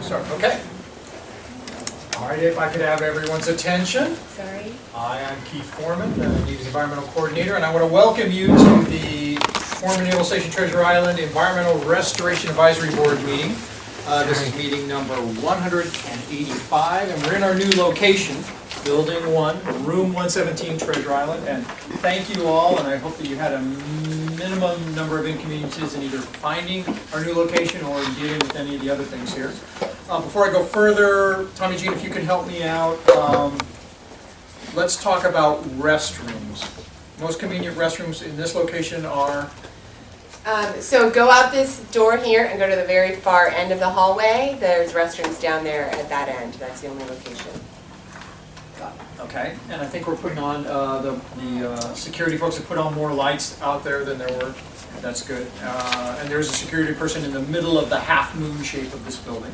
Start. Okay. All right, if I could have everyone's attention. Sorry. Hi, I'm Keith Foreman, the Navy's Environmental Coordinator, and I want to welcome you to the former Naval Station Treasure Island Environmental Restoration Advisory Board meeting. This is meeting number 185, and we're in our new location, Building 1, Room 117, Treasure Island. And thank you all, and I hope that you had a minimum number of inconveniences in either finding our new location or dealing with any of the other things here. Before I go further, Tommy Jean, if you can help me out, let's talk about restrooms. Most convenient restrooms in this location are? So go out this door here and go to the very far end of the hallway. There's restrooms down there at that end. That's the only location. Got it. Okay, and I think we're putting on, the security folks have put on more lights out there than there were. That's good. And there's a security person in the middle of the half moon shape of this building.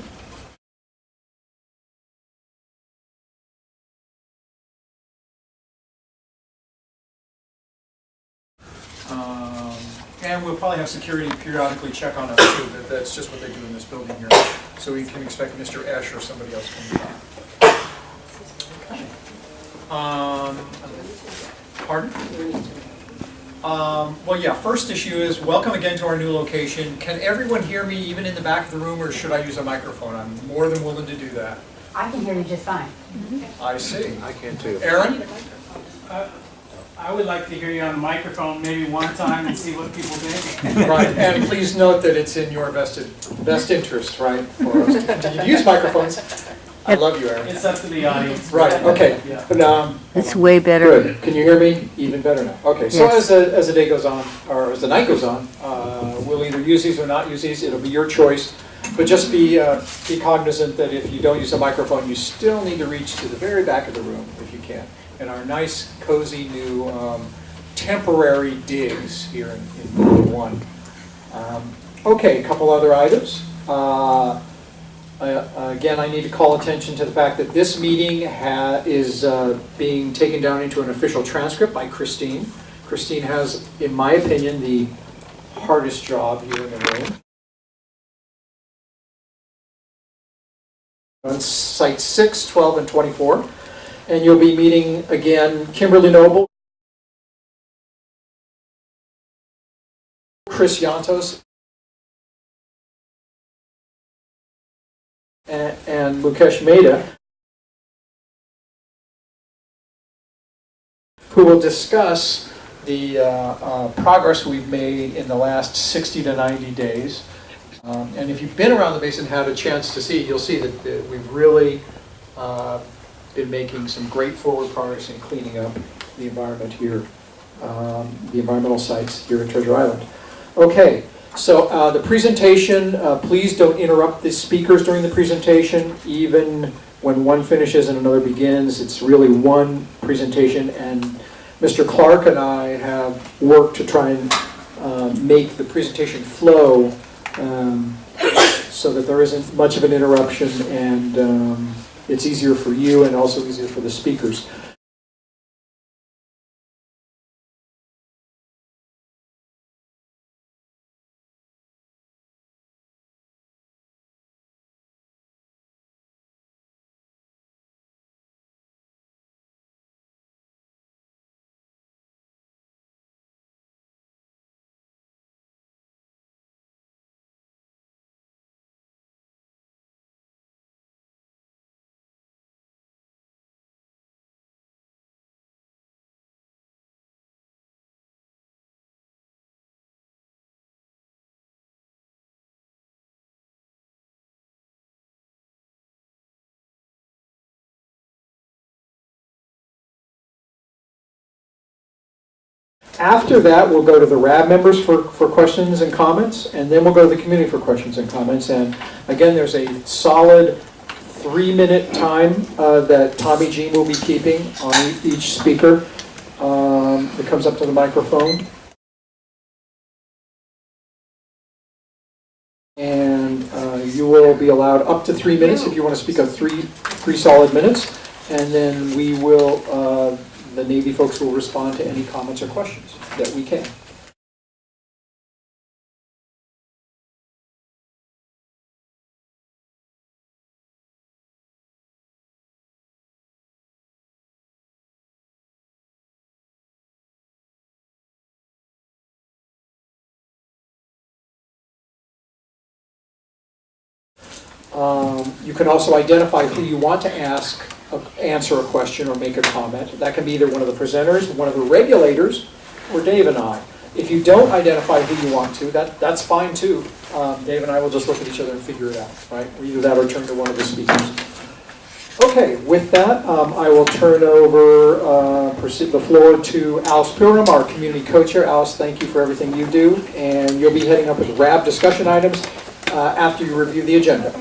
And we'll probably have security periodically check on us too. That's just what they do in this building here. So we can expect Mr. Esch or somebody else coming by. Okay. Pardon? Well, yeah, first issue is welcome again to our new location. Can everyone hear me even in the back of the room, or should I use a microphone? I'm more than willing to do that. I can hear you just fine. I see. I can too. Aaron? I would like to hear you on the microphone maybe one time and see what people think. Right, and please note that it's in your best interest, right, for us to continue to use microphones. I love you, Aaron. It's up to the audience. Right, okay. Yeah. It's way better. Good. Can you hear me? Even better now. Okay, so Yes. as the day goes on, or as the night goes on, we'll either use these or not use these. It'll be your choice. But just be cognizant that if you don't use a microphone, you still need to reach to the very back of the room if you can. In our nice, cozy new temporary digs here in Building 1. Okay, a couple other items. Again, I need to call attention to the fact that this meeting is being taken down into an official transcript by Christine. Christine has, in my opinion, the hardest job here in the room. On sites 6, 12, and 24. And you'll be meeting again Kimberly Noble, Chris Yantos, and Mukesh Mehta, who will discuss the progress we've made in the last 60 to 90 days. And if you've been around the basin and had a chance to see, you'll see that we've really been making some great forward progress in cleaning up the environment here, the environmental sites here at Treasure Island. Okay, so the presentation, please don't interrupt the speakers during the presentation, even when one finishes and another begins. It's really one presentation, and Mr. Clark and I have worked to try and make the presentation flow so that there isn't much of an interruption, and it's easier for you and also easier for the speakers. After that, we'll go to the Rab members for questions and comments, and then we'll go to the community for questions and comments. And again, there's a solid 3-minute time that Tommy Jean will be keeping on each speaker that comes up to the microphone. And you will be allowed up to 3 minutes if you want to speak of three solid minutes. And then we will, the Navy folks will respond to any comments or questions that we can. You can also identify who you want to answer a question or make a comment. That can be either one of the presenters, one of the regulators, or Dave and I. If you don't identify who you want to, that's fine too. Dave and I will just look at each other and figure it out, right? Either that or turn to one of the speakers. Okay, with that, I will turn over the floor to Alice Pilgrim, our community co-chair. Alice, thank you for everything you do, and you'll be heading up with RAB discussion items after you review the agenda.